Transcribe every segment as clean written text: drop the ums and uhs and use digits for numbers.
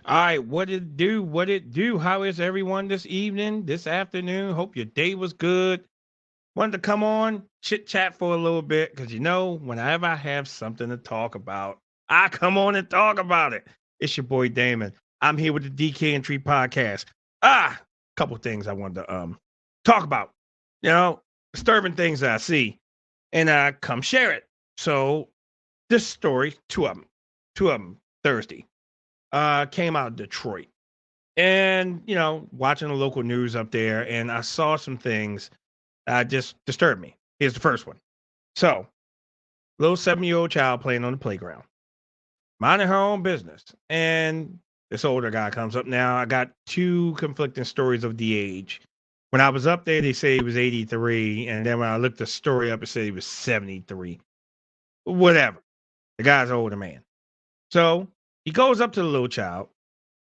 All right, what it do? What it do? How is everyone this evening, this afternoon? Hope your day was good. Wanted to come on, chit chat for a little bit because whenever I have something to talk about, I come on and talk about it. It's your boy Damon. I'm here with the DK and Tree podcast. Couple things I wanted to talk about. You know, disturbing things that I see, and I come share it. So this story, two of them Thursday, came out of Detroit. And, watching the local news up there, and I saw some things that just disturbed me. Here's the first one. So, little 7-year-old child playing on the playground, minding her own business. And this older guy comes up now. I got two conflicting stories of the age. When I was up there, they say he was 83. And then when I looked the story up, it said he was 73. Whatever. The guy's an older man. So he goes up to the little child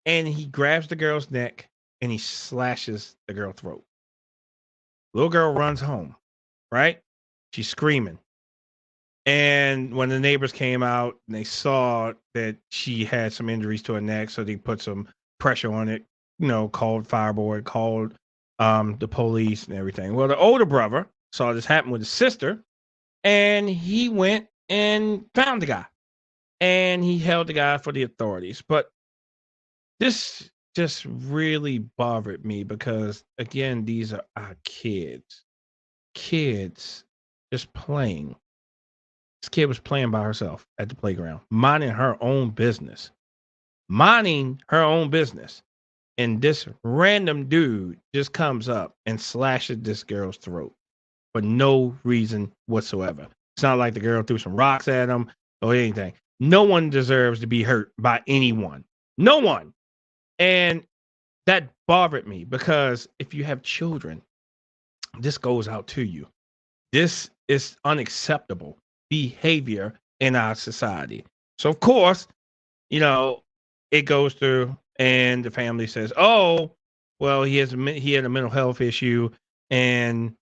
and he grabs the girl's neck and he slashes the girl's throat. Little girl runs home, right? She's screaming. And when the neighbors came out, they saw that she had some injuries to her neck, so they put some pressure on it, called fireboard, called the police and everything. Well, the older brother saw this happen with his sister, and he went and found the guy. And he held the guy for the authorities. But this just really bothered me because, again, these are our kids. Kids just playing. This kid was playing by herself at the playground, minding her own business. Minding her own business. And this random dude just comes up and slashes this girl's throat for no reason whatsoever. It's not like the girl threw some rocks at him or anything. No one deserves to be hurt by anyone. No one. And that bothered me because if you have children, this goes out to you. This is unacceptable behavior in our society. So, of course, you know, it goes through and the family says, "Oh, well, he had a mental health issue and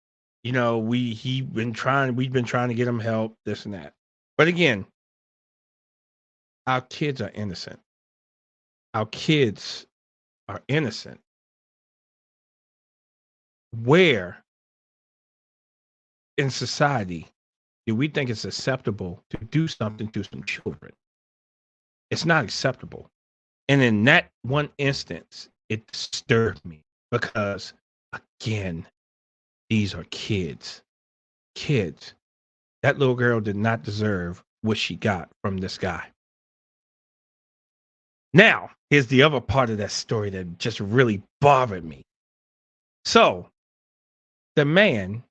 we've been trying to get him help, this and that." But again, our kids are innocent. Our kids are innocent. Where in society do we think it's acceptable to do something to some children? It's not acceptable. And in that one instance, it disturbed me because, again, these are kids. Kids. That little girl did not deserve what she got from this guy. Now, here's the other part of that story that just really bothered me. So, the man,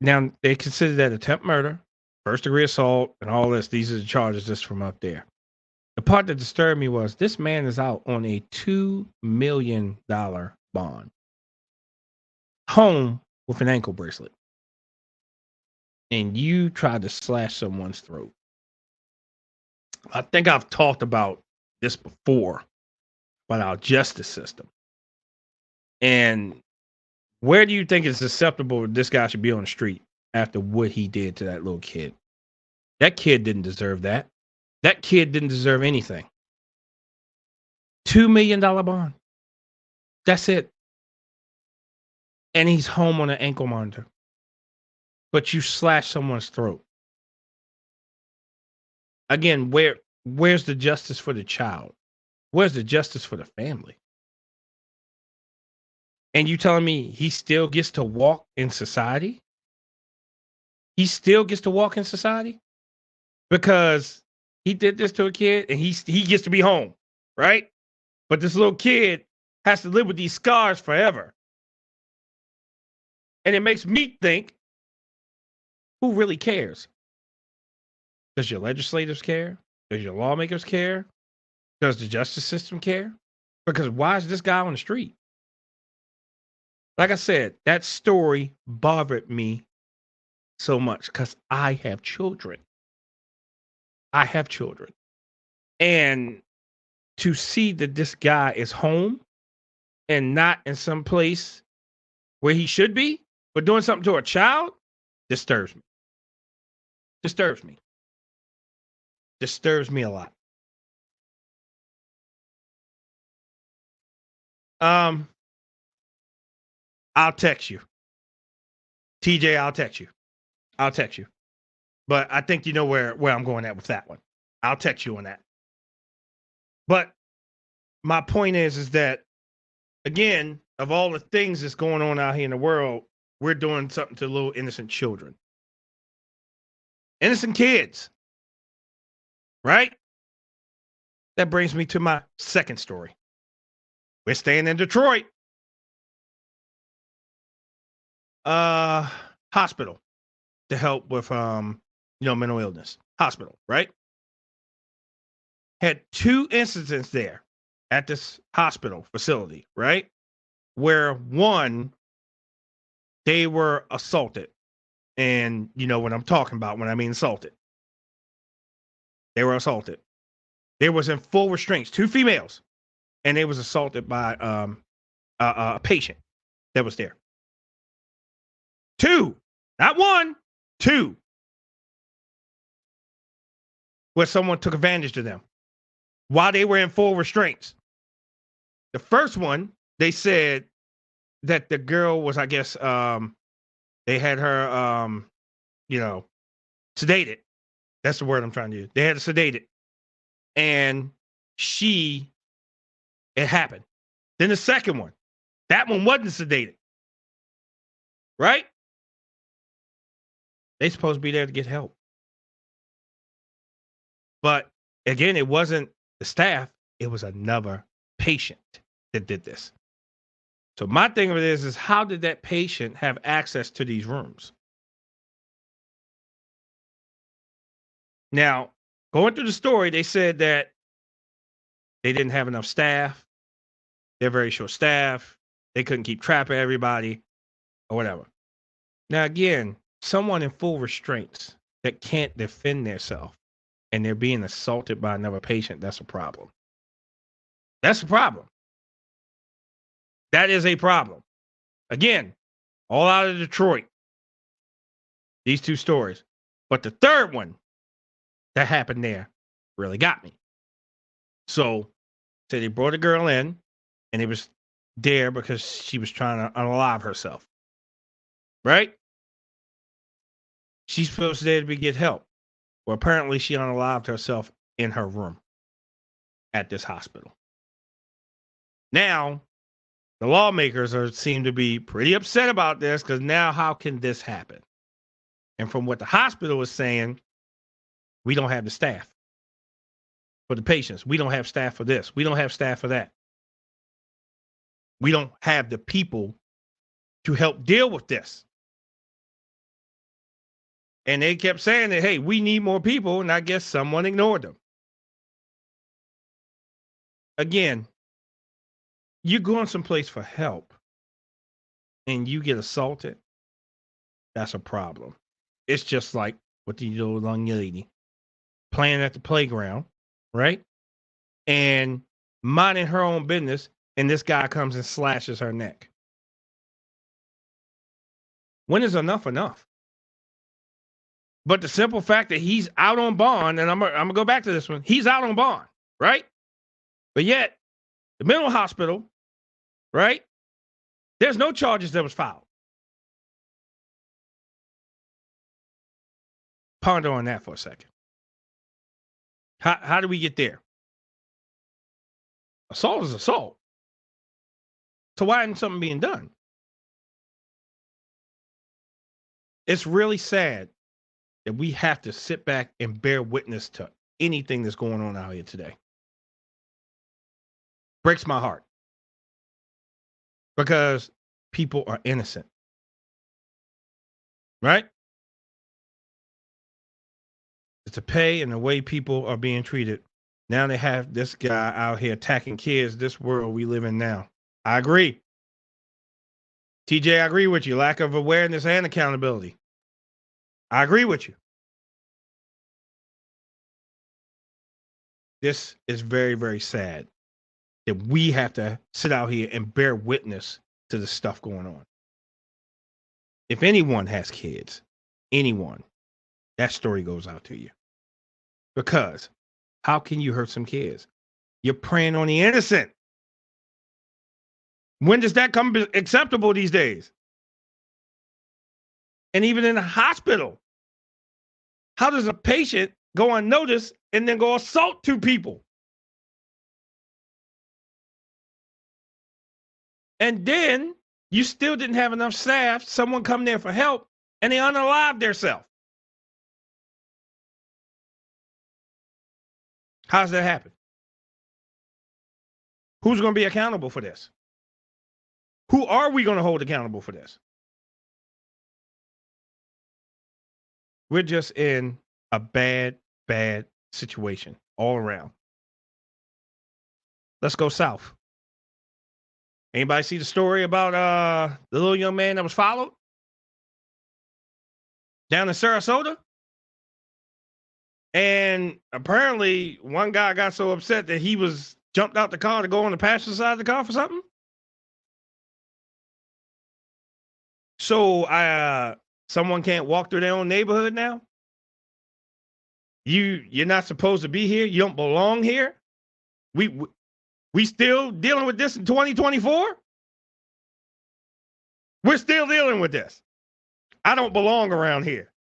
now they consider that attempt murder, first degree assault, and all this. These are the charges just from up there. The part that disturbed me was this man is out on a $2 million bond, home with an ankle bracelet, and you tried to slash someone's throat. I think I've talked about this before about our justice system. And where do you think it's acceptable this guy should be on the street after what he did to that little kid? That kid didn't deserve that. That kid didn't deserve anything. $2 million bond. That's it. And he's home on an ankle monitor. But you slash someone's throat. Again, where's the justice for the child? Where's the justice for the family? And you telling me he still gets to walk in society? He still gets to walk in society? Because he did this to a kid and he gets to be home, right? But this little kid has to live with these scars forever. And it makes me think, who really cares? Does your legislators care? Does your lawmakers care? Does the justice system care? Because why is this guy on the street? Like I said, that story bothered me so much because I have children. I have children. And to see that this guy is home and not in some place where he should be, but doing something to a child, disturbs me. Disturbs me. Disturbs me a lot. Um, I'll text you. TJ, I'll text you. I'll text you. But I think you know where I'm going at with that one. I'll text you on that. But my point is that, again, of all the things that's going on out here in the world, we're doing something to little innocent children. Innocent kids. Right? That brings me to my second story. We're staying in Detroit. Hospital to help with mental illness. Hospital, right? Had 2 incidents there at this hospital facility, right? Where one, they were assaulted. And you know what I'm talking about when I mean assaulted. They were assaulted. They was in full restraints, 2 females, and they was assaulted by a patient that was there. 2, not 1, 2, where someone took advantage of them while they were in full restraints. The first one, they said that the girl was, I guess, they had her, sedated. That's the word I'm trying to use. They had her sedated, and it happened. Then the second one, that one wasn't sedated, right? They supposed to be there to get help. But again, it wasn't the staff, it was another patient that did this. So my thing of it is how did that patient have access to these rooms? Now, going through the story, they said that they didn't have enough staff. They're very short staff. They couldn't keep track of everybody or whatever. Now, again, someone in full restraints that can't defend themselves and they're being assaulted by another patient, that's a problem. That's a problem. That is a problem. Again, all out of Detroit, these 2 stories. But the third one that happened there really got me. So they brought a girl in, and it was there because she was trying to unalive herself. Right? She's supposed to there to get help. Well, apparently she unalived herself in her room at this hospital. Now, the lawmakers seem to be pretty upset about this because now how can this happen? And from what the hospital is saying, we don't have the staff for the patients. We don't have staff for this. We don't have staff for that. We don't have the people to help deal with this. And they kept saying that, hey, we need more people, and I guess someone ignored them. Again, you're going someplace for help, and you get assaulted, that's a problem. It's just like what the little young lady playing at the playground, right? And minding her own business, and this guy comes and slashes her neck. When is enough enough? But the simple fact that he's out on bond, and I'm gonna go back to this one, he's out on bond, right? But yet, the mental hospital, right? There's no charges that was filed. Ponder on that for a second. How do we get there? Assault is assault. So why isn't something being done? It's really sad that we have to sit back and bear witness to anything that's going on out here today. Breaks my heart. Because people are innocent. Right? It's the pay and the way people are being treated. Now they have this guy out here attacking kids, this world we live in now. I agree. TJ, I agree with you. Lack of awareness and accountability. I agree with you. This is very, very sad that we have to sit out here and bear witness to the stuff going on. If anyone has kids, anyone, that story goes out to you. Because how can you hurt some kids? You're preying on the innocent. When does that come acceptable these days? And even in a hospital, how does a patient go unnoticed and then go assault two people? And then you still didn't have enough staff, someone come there for help, and they unalived themselves. How's that happen? Who's going to be accountable for this? Who are we going to hold accountable for this? We're just in a bad situation all around. Let's go south. Anybody see the story about the little young man that was followed down in Sarasota? And apparently one guy got so upset that he was jumped out the car to go on the passenger side of the car for something. So someone can't walk through their own neighborhood now? You're not supposed to be here. You don't belong here. We still dealing with this in 2024? We're still dealing with this. I don't belong around here.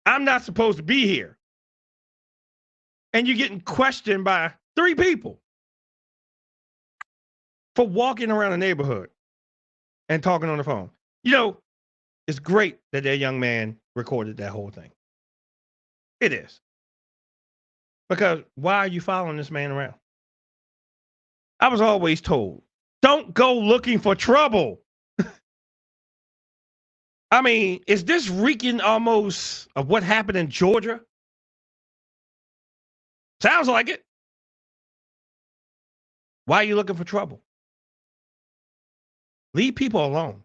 I'm not supposed to be here. And you're getting questioned by 3 people for walking around the neighborhood and talking on the phone. You know, it's great that young man recorded that whole thing. It is. Because why are you following this man around? I was always told, don't go looking for trouble. I mean, is this reeking almost of what happened in Georgia? Sounds like it. Why are you looking for trouble? Leave people alone.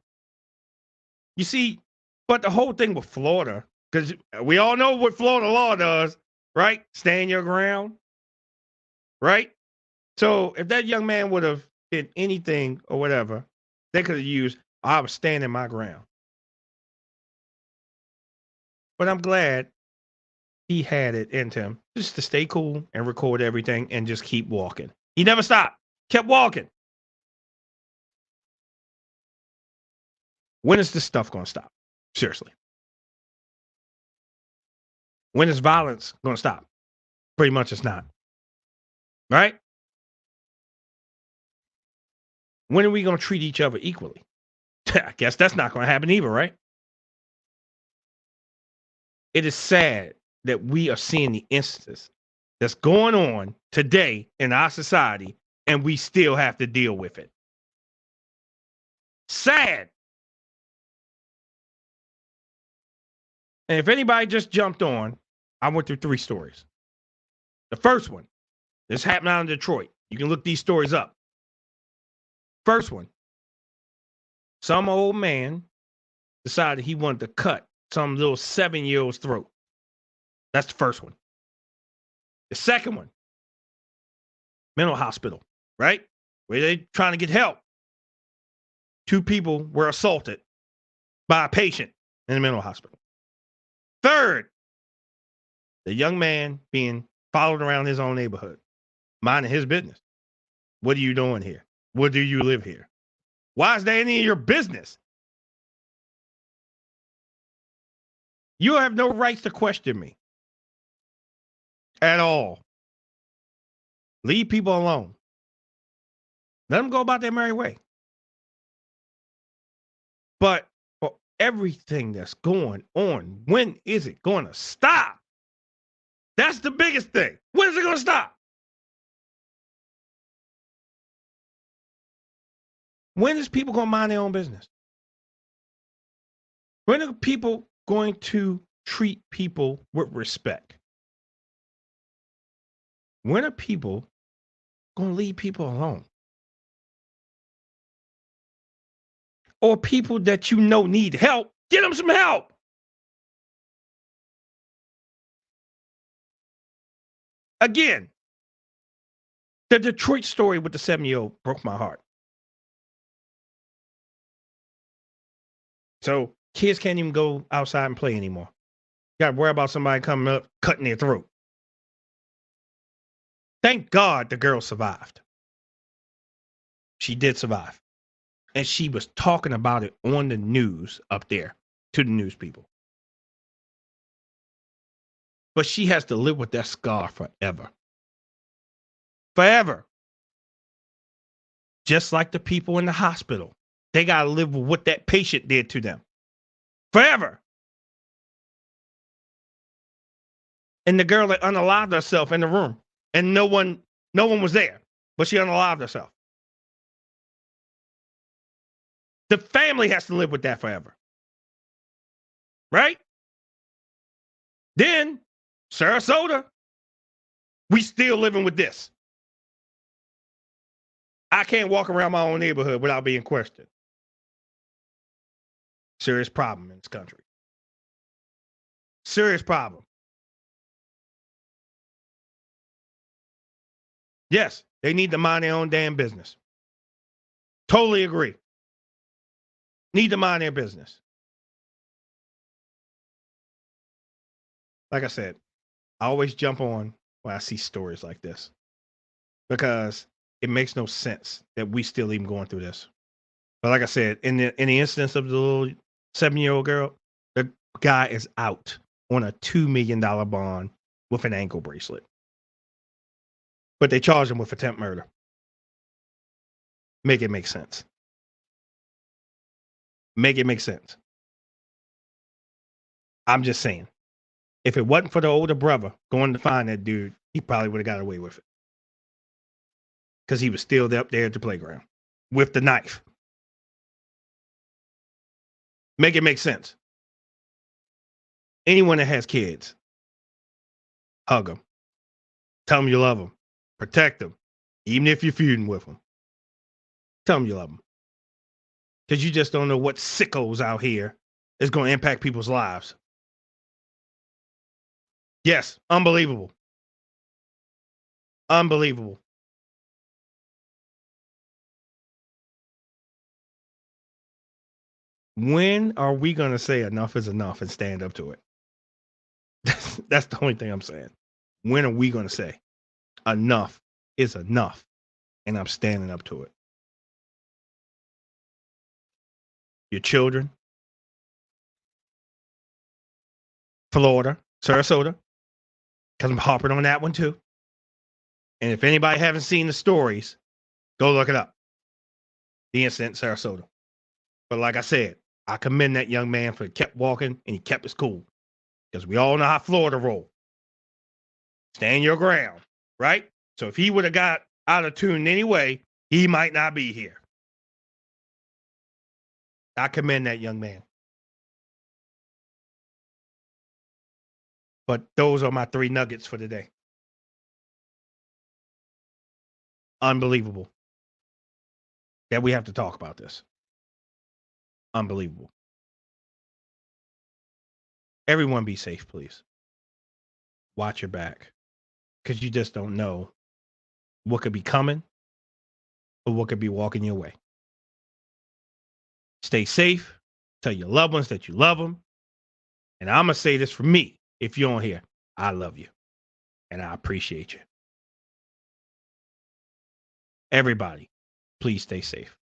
You see, but the whole thing with Florida, because we all know what Florida law does, right? Stand your ground, right? So if that young man would have did anything or whatever, they could have used, I was standing my ground. But I'm glad he had it into him just to stay cool and record everything and just keep walking. He never stopped, kept walking. When is this stuff going to stop? Seriously. When is violence going to stop? Pretty much it's not. Right? When are we going to treat each other equally? I guess that's not going to happen either, right? It is sad that we are seeing the instances that's going on today in our society, and we still have to deal with it. Sad. And if anybody just jumped on, I went through 3 stories. The first one, this happened out in Detroit. You can look these stories up. First one, some old man decided he wanted to cut some little 7-year-old's throat. That's the first one. The second one, mental hospital, right? Where they trying to get help. 2 people were assaulted by a patient in the mental hospital. Third, the young man being followed around his own neighborhood, minding his business. What are you doing here? What do you live here? Why is that any of your business? You have no rights to question me at all. Leave people alone. Let them go about their merry way. But for everything that's going on, when is it going to stop? That's the biggest thing. When is it going to stop? When is people going to mind their own business? When are people going to treat people with respect? When are people going to leave people alone? Or people that you know need help, get them some help. Again, the Detroit story with the 7-year-old broke my heart. So kids can't even go outside and play anymore. You got to worry about somebody coming up, cutting their throat. Thank God the girl survived. She did survive. And she was talking about it on the news up there to the news people. But she has to live with that scar forever. Forever. Just like the people in the hospital. They got to live with what that patient did to them. Forever. And the girl that unalived herself in the room. And no one was there. But she unalived herself. The family has to live with that forever. Right? Then, Sarasota, we still living with this. I can't walk around my own neighborhood without being questioned. Serious problem in this country. Serious problem. Yes, they need to mind their own damn business. Totally agree. Need to mind their business. Like I said, I always jump on when I see stories like this because it makes no sense that we still even going through this. But like I said, in the instance of the little 7-year-old girl, the guy is out on a $2 million bond with an ankle bracelet. But they charged him with attempt murder. Make it make sense. Make it make sense. I'm just saying. If it wasn't for the older brother going to find that dude, he probably would have got away with it. Because he was still up there at the playground with the knife. Make it make sense. Anyone that has kids, hug them. Tell them you love them. Protect them. Even if you're feuding with them. Tell them you love them. Because you just don't know what sickos out here is going to impact people's lives. Yes, unbelievable. Unbelievable. When are we going to say enough is enough and stand up to it? That's the only thing I'm saying. When are we going to say enough is enough and I'm standing up to it? Your children, Florida, Sarasota, because I'm harping on that one too. And if anybody haven't seen the stories, go look it up. The incident in Sarasota. But like I said, I commend that young man for kept walking and he kept his cool. Because we all know how Florida roll. Stand your ground, right? So if he would have got out of tune anyway, he might not be here. I commend that young man. But those are my 3 nuggets for today. Unbelievable that we have to talk about this. Unbelievable. Everyone be safe, please. Watch your back. Because you just don't know what could be coming or what could be walking your way. Stay safe. Tell your loved ones that you love them. And I'm going to say this for me. If you're on here, I love you. And I appreciate you. Everybody, please stay safe.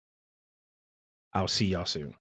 I'll see y'all soon.